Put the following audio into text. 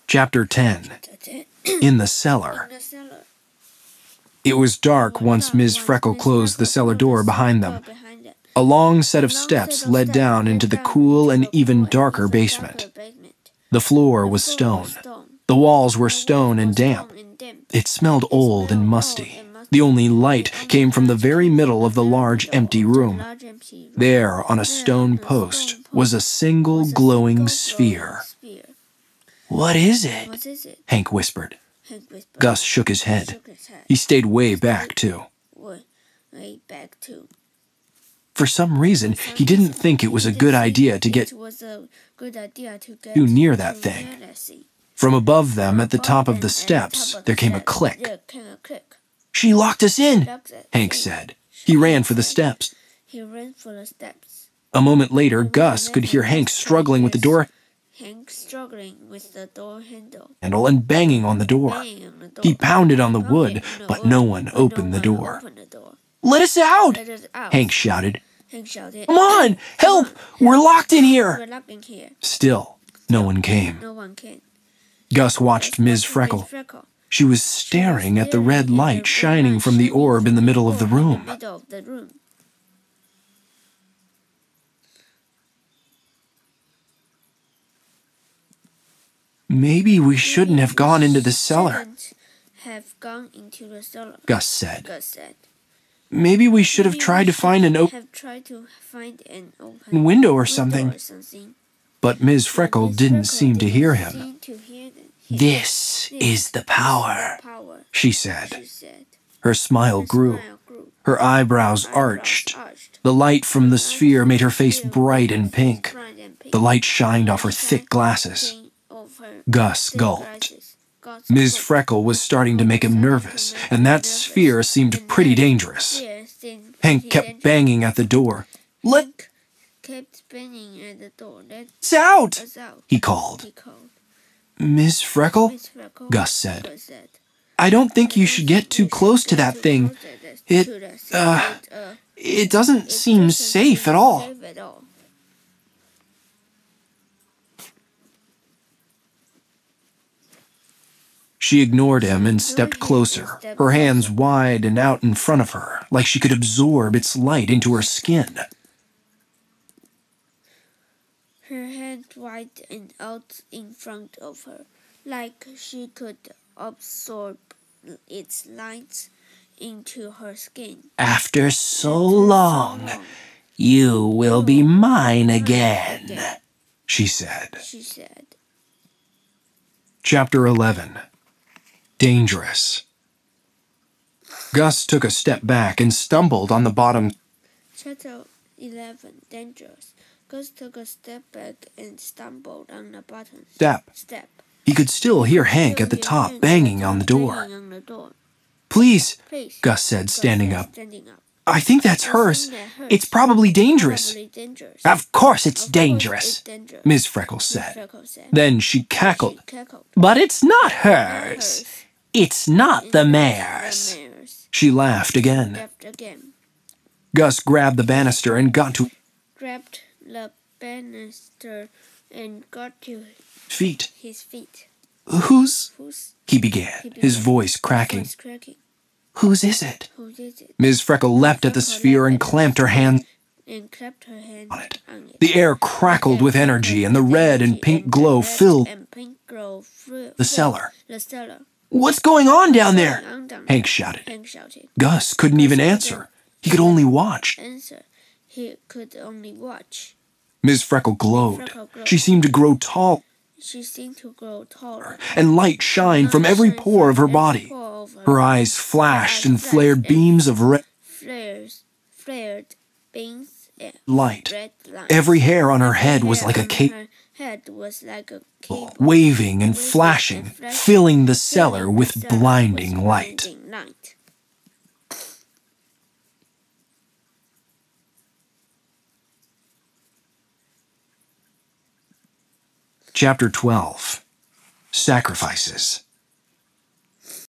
Chapter 10. In the Cellar. It was dark once Ms. Freckle closed the cellar door behind them. A long set of steps led down into the cool and even darker basement. The floor was stone. The walls were stone and damp. It smelled old and musty. The only light came from the very middle of the large empty room. There, on a stone post, was a single glowing sphere. "What is it?" Hank whispered. Gus shook his head. He stayed way back, too. For some reason, he didn't think it was a good idea to get too near that thing. From above them, at the top of the steps, there came a click. "She locked us in," Hank said. He ran for the steps. A moment later, Gus could hear Hank struggling with the door handle and banging on the door. He pounded on the wood, but no one opened the door. "Let us out!" Hank shouted. "Come on! Help! We're locked in here!" Still, no one came. Gus watched Ms. Freckle. She was staring at the red light shining from the orb in the middle of the room. "Maybe we shouldn't have gone into the cellar," Gus said. "Maybe we should have tried to find an open window or something." But Ms. Freckle didn't seem to hear him. "This is the power," she said. Her smile grew. Her eyebrows arched. The light from the sphere made her face bright and pink. The light shined off her thick glasses. Gus gulped. Ms. Freckle was starting to make him nervous, and that sphere seemed pretty dangerous. Hank kept banging at the door. "Let's out!" he called. "Miss Freckle?" Gus said. "I don't think you should get too close to that thing. It doesn't seem safe at all." She ignored him and stepped closer, her hands wide and out in front of her, like she could absorb its light into her skin. Her hands wide and out in front of her, like she could absorb its light into her skin. "After so long, you will be mine again," she said. Chapter 11. Dangerous. Gus took a step back and stumbled on the bottom. Chapter 11. Dangerous. Gus took a step back and stumbled on the bottom step. He could still hear Hank at the top banging on the door. Please, Gus said, standing up. "I think that's hers. It's probably dangerous." "Of course it's dangerous," Ms. Freckle said. Then she cackled. "But it's not hers. It's not the mayor's." She laughed again. Gus grabbed the banister and got to his feet. Who's? He began, his voice cracking. "Whose is it?" Ms. Freckle leapt at the sphere and clamped her hand on it. The air crackled with energy, and the red and pink glow filled the cellar. "What's going on down there?" Hank shouted. Gus couldn't even answer. He could only watch. Ms. Freckle glowed. She seemed to grow tall, and light shined from every pore of her body. Her eyes flashed and flared beams of red light. Every hair on her head was like a cable, waving and flashing, filling the cellar with blinding light. Chapter 12. Sacrifices.